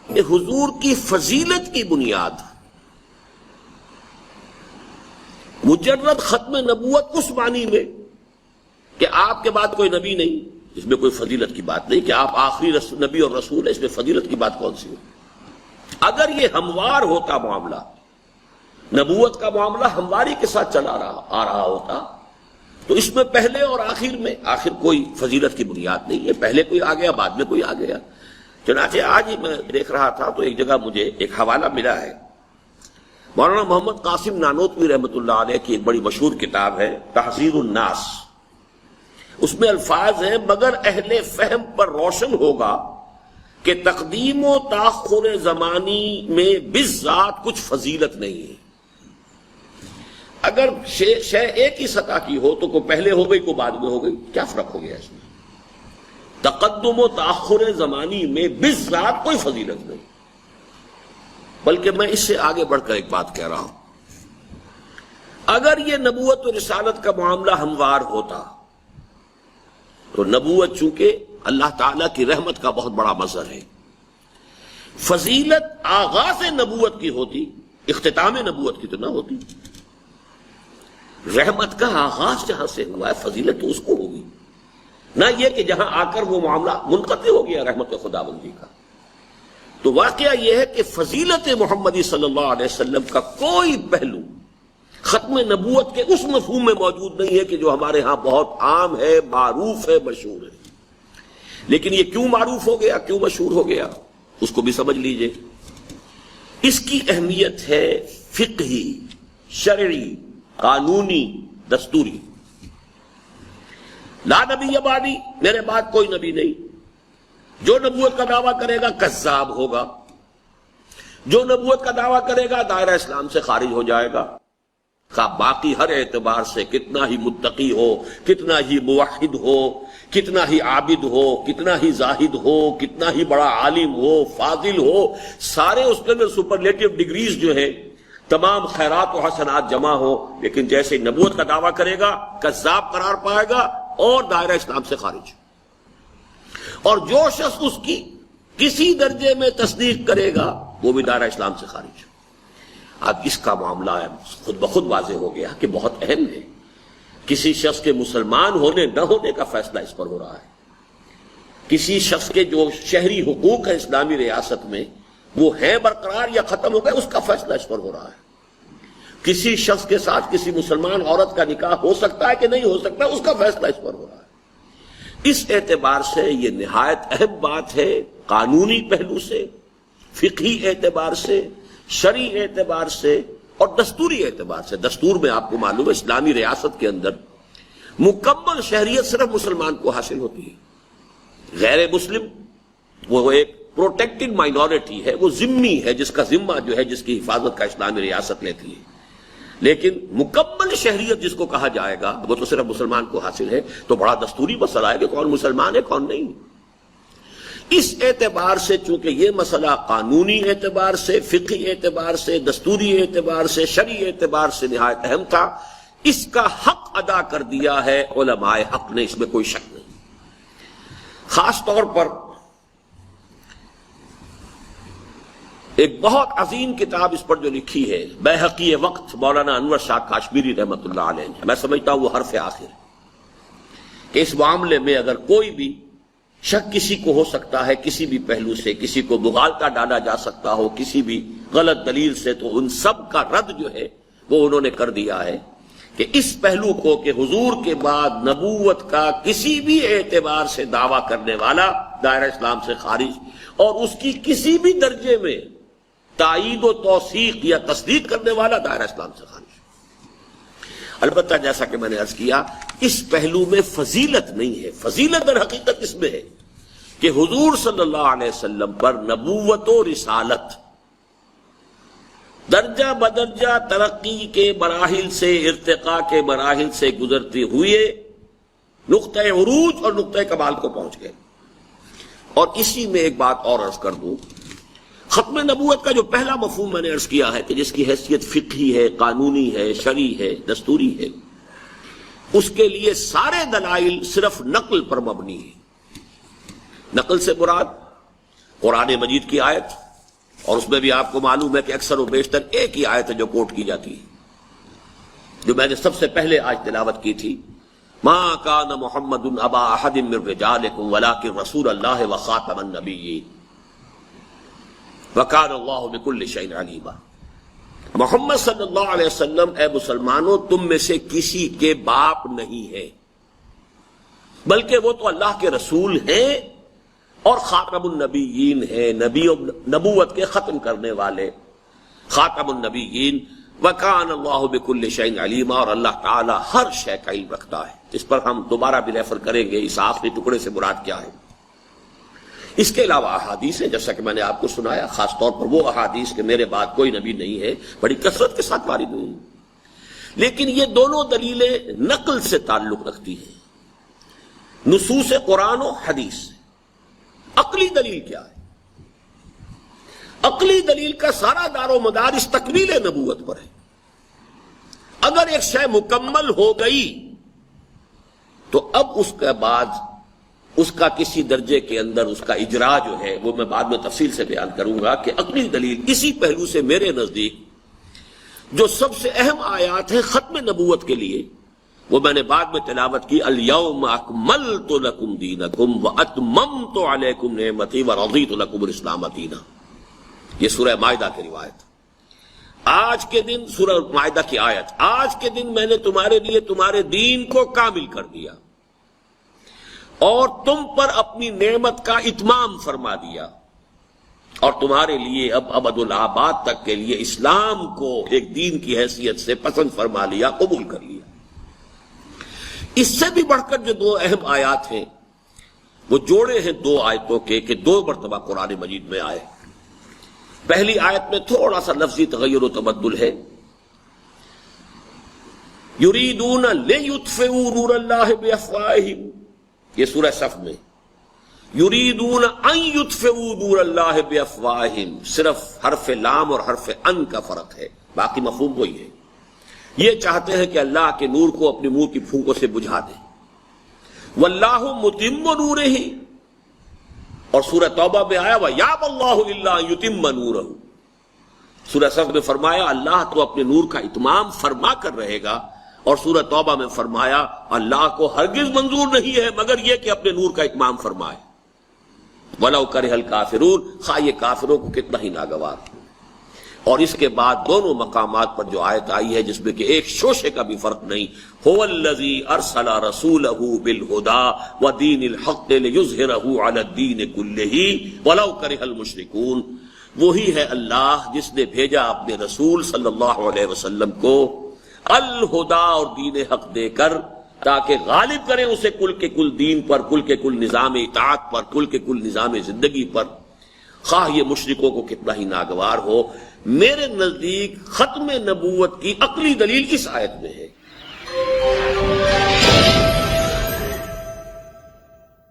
کہ حضور کی فضیلت کی بنیاد مجرد ختم نبوت اس معنی میں کہ آپ کے بعد کوئی نبی نہیں، اس میں کوئی فضیلت کی بات نہیں، کہ آپ آخری نبی اور رسول ہے، اس میں فضیلت کی بات کون سی ہے؟ اگر یہ ہموار ہوتا معاملہ، نبوت کا معاملہ ہمواری کے ساتھ آ رہا ہوتا، تو اس میں پہلے اور آخر کوئی فضیلت کی بنیاد نہیں ہے، پہلے کوئی آ گیا بعد میں کوئی آ گیا۔ چنانچہ آج ہی میں دیکھ رہا تھا تو ایک جگہ مجھے ایک حوالہ ملا ہے، مولانا محمد قاسم نانوتوی رحمۃ اللہ علیہ کی ایک بڑی مشہور کتاب ہے تحذیر الناس، اس میں الفاظ ہیں مگر اہل فہم پر روشن ہوگا کہ تقدیم و تاخر زمانی میں بالذات کچھ فضیلت نہیں ہے۔ اگر شے ایک ہی سطح کی ہو تو کوئی پہلے ہو گئی کوئی بعد میں ہو گئی، کیا فرق ہو گیا اس میں؟ تقدم و تاخر زمانی میں بالذات کوئی فضیلت نہیں۔ بلکہ میں اس سے آگے بڑھ کر ایک بات کہہ رہا ہوں، اگر یہ نبوت و رسالت کا معاملہ ہموار ہوتا تو نبوت چونکہ اللہ تعالیٰ کی رحمت کا بہت بڑا مظہر ہے، فضیلت آغاز نبوت کی ہوتی، اختتام نبوت کی تو نہ ہوتی۔ رحمت کا آغاز جہاں سے ہوا ہے فضیلت تو اس کو ہوگی، نہ یہ کہ جہاں آ کر وہ معاملہ منقطع ہو گیا رحمت خدا بندی کا۔ تو واقعہ یہ ہے کہ فضیلت محمدی صلی اللہ علیہ وسلم کا کوئی پہلو ختم نبوت کے اس مفہوم میں موجود نہیں ہے کہ جو ہمارے ہاں بہت عام ہے، معروف ہے، مشہور ہے۔ لیکن یہ کیوں معروف ہو گیا، کیوں مشہور ہو گیا، اس کو بھی سمجھ لیجئے۔ اس کی اہمیت ہے فقہی، شرعی، قانونی، دستوری۔ لا نبی بعدی، میرے بعد کوئی نبی نہیں۔ جو نبوت کا دعویٰ کرے گا کذاب ہوگا، جو نبوت کا دعویٰ کرے گا دائرہ اسلام سے خارج ہو جائے گا، خواہ باقی ہر اعتبار سے کتنا ہی متقی ہو، کتنا ہی موحد ہو، کتنا ہی عابد ہو، کتنا ہی زاہد ہو، کتنا ہی بڑا عالم ہو، فاضل ہو، سارے اس کے اندر سپرلیٹو ڈگریز جو ہے، تمام خیرات و حسنات جمع ہو، لیکن جیسے نبوت کا دعویٰ کرے گا کذاب قرار پائے گا اور دائرہ اسلام سے خارج۔ اور جو شخص اس کی کسی درجے میں تصدیق کرے گا وہ بھی دائرہ اسلام سے خارج۔ اب اس کا معاملہ خود بخود واضح ہو گیا کہ بہت اہم ہے۔ کسی شخص کے مسلمان ہونے نہ ہونے کا فیصلہ اس پر ہو رہا ہے، کسی شخص کے جو شہری حقوق ہے اسلامی ریاست میں وہ ہیں برقرار یا ختم ہو گئے اس کا فیصلہ اس پر ہو رہا ہے، کسی شخص کے ساتھ کسی مسلمان عورت کا نکاح ہو سکتا ہے کہ نہیں ہو سکتا اس کا فیصلہ اس پر ہو رہا ہے۔ اس اعتبار سے یہ نہایت اہم بات ہے، قانونی پہلو سے، فقہی اعتبار سے، شرعی اعتبار سے اور دستوری اعتبار سے۔ دستور میں آپ کو معلوم ہے اسلامی ریاست کے اندر مکمل شہریت صرف مسلمان کو حاصل ہوتی ہے، غیر مسلم وہ ایک پروٹیکٹڈ مائنورٹی ہے، وہ ذمہ ہے، جس کا ذمہ جو ہے جس کی حفاظت کا اسلامی ریاست لیتی ہے، لیکن مکمل شہریت جس کو کہا جائے گا وہ تو صرف مسلمان کو حاصل ہے۔ تو بڑا دستوری مسئلہ ہے کہ کون مسلمان ہے کون نہیں۔ اس اعتبار سے چونکہ یہ مسئلہ قانونی اعتبار سے، فقہی اعتبار سے، دستوری اعتبار سے، شرعی اعتبار سے نہایت اہم تھا، اس کا حق ادا کر دیا ہے علماء حق نے، اس میں کوئی شک نہیں۔ خاص طور پر ایک بہت عظیم کتاب اس پر جو لکھی ہے بیہقی وقت مولانا انور شاہ کاشمیری رحمۃ اللہ علیہ نے، میں سمجھتا ہوں وہ حرف آخر ہے کہ اس معاملے میں اگر کوئی بھی شک کسی کو ہو سکتا ہے، کسی بھی پہلو سے کسی کو مغالطہ ڈالا جا سکتا ہو کسی بھی غلط دلیل سے، تو ان سب کا رد جو ہے وہ انہوں نے کر دیا ہے کہ اس پہلو کو کہ حضور کے بعد نبوت کا کسی بھی اعتبار سے دعویٰ کرنے والا دائرہ اسلام سے خارج، اور اس کی کسی بھی درجے میں تائید و توثیق یا تصدیق کرنے والا دائرہ اسلام سے خارج۔ البتہ جیسا کہ میں نے عرض کیا اس پہلو میں فضیلت نہیں ہے، فضیلت در حقیقت اس میں ہے کہ حضور صلی اللہ علیہ وسلم پر نبوت و رسالت درجہ بدرجہ ترقی کے مراحل سے، ارتقاء کے مراحل سے گزرتے ہوئے نقطہ عروج اور نقطہ کمال کو پہنچ گئے۔ اور اسی میں ایک بات اور عرض کر دوں، ختم نبوت کا جو پہلا مفہوم میں نے عرض کیا ہے کہ جس کی حیثیت فقہی ہے، قانونی ہے، شرعی ہے، دستوری ہے، اس کے لیے سارے دلائل صرف نقل پر مبنی ہے۔ نقل سے مراد قرآن مجید کی آیت، اور اس میں بھی آپ کو معلوم ہے کہ اکثر و بیشتر ایک ہی آیت ہے جو کوٹ کی جاتی ہے، جو میں نے سب سے پہلے آج تلاوت کی تھی، ما کان محمد ابا احد من رجالکم ولکن رسول اللہ وخاتم النبیین وکان اللہ بکل شیء علیما۔ محمد صلی اللہ علیہ وسلم اے مسلمانوں تم میں سے کسی کے باپ نہیں ہے، بلکہ وہ تو اللہ کے رسول ہیں اور خاتم النبیین ہیں، نبوت کے ختم کرنے والے، خاتم النبیین۔ وَكَانَ اللَّهُ بِكُلِّ شَيْءٍ عَلِيمًا، اور اللہ تعالی ہر شے کا علم رکھتا ہے۔ اس پر ہم دوبارہ بھی ریفر کریں گے اس آخری ٹکڑے سے مراد کیا ہے۔ اس کے علاوہ احادیث ہیں، جیسا کہ میں نے آپ کو سنایا، خاص طور پر وہ احادیث کہ میرے بعد کوئی نبی نہیں ہے، بڑی کثرت کے ساتھ وارد ہوئی، لیکن یہ دونوں دلیلیں نقل سے تعلق رکھتی ہیں، نصوص قرآن و حدیث سے۔ عقلی دلیل کیا ہے؟ عقلی دلیل کا سارا دار و مدار اس تکمیل نبوت پر ہے۔ اگر ایک شے مکمل ہو گئی تو اب اس کے بعد اس کا کسی درجے کے اندر اس کا اجرا جو ہے وہ میں بعد میں تفصیل سے بیان کروں گا کہ عقلی دلیل اسی پہلو سے میرے نزدیک جو سب سے اہم آیات ہیں ختم نبوت کے لیے، وہ میں نے بعد میں تلاوت کی، الیوم اکملت لکم دینکم واتممت علیکم نعمتی ورضیت لکم الاسلام دینا، یہ سورہ مائدہ کی روایت۔ آج کے دن سورہ مائدہ کی آیت، آج کے دن میں نے تمہارے لیے تمہارے دین کو کامل کر دیا اور تم پر اپنی نعمت کا اتمام فرما دیا، اور تمہارے لیے اب ابد الآباد تک کے لیے اسلام کو ایک دین کی حیثیت سے پسند فرما لیا، قبول کر لیا۔ اس سے بھی بڑھ کر جو دو اہم آیات ہیں وہ جوڑے ہیں دو آیتوں کے کہ دو مرتبہ قرآن مجید میں آئے۔ پہلی آیت میں تھوڑا سا لفظی تغیر و تبدل ہے، یریدون لیطفئوا نور اللہ بافواہہم، یہ سورہ صف میں یریدون ان یطفئوا نور اللہ بافواہہم، صرف حرف لام اور حرف ان کا فرق ہے، باقی مفہوم وہی ہے۔ یہ چاہتے ہیں کہ اللہ کے نور کو اپنے منہ کی پھونکوں سے بجھا دیں، واللہ متم نورہ، اور سورہ توبہ میں آیا وَيَأْبَى اللَّهُ إِلَّا أَن يُتِمَّ نُورَهُ، سورہ صف میں فرمایا اللہ تو اپنے نور کا اتمام فرما کر رہے گا، اور سورہ توبہ میں فرمایا اللہ کو ہرگز منظور نہیں ہے مگر یہ کہ اپنے نور کا اتمام فرمائے، وَلَوْ كَرِهَ الْكَافِرُونَ، خواہ یہ کافروں کو کتنا ہی ناگوار۔ اور اس کے بعد دونوں مقامات پر جو آیت آئی ہے جس میں کہ ایک شوشے کا بھی فرق نہیں، هو الذی ارسل رسولہ بالہدی ودین الحق لیظہرہ علی الدین کلہ ولو کرہ المشرکون، وہی ہے اللہ جس نے بھیجا اپنے رسول صلی اللہ علیہ وسلم کو الہدا اور دین حق دے کر تاکہ غالب کریں اسے کل کے کل دین پر، کل کے کل نظام اطاعت پر، کل کے کل نظام زندگی پر، خواہ یہ مشرکوں کو کتنا ہی ناگوار ہو۔ میرے نزدیک ختم نبوت کی عقلی دلیل اس آیت میں ہے۔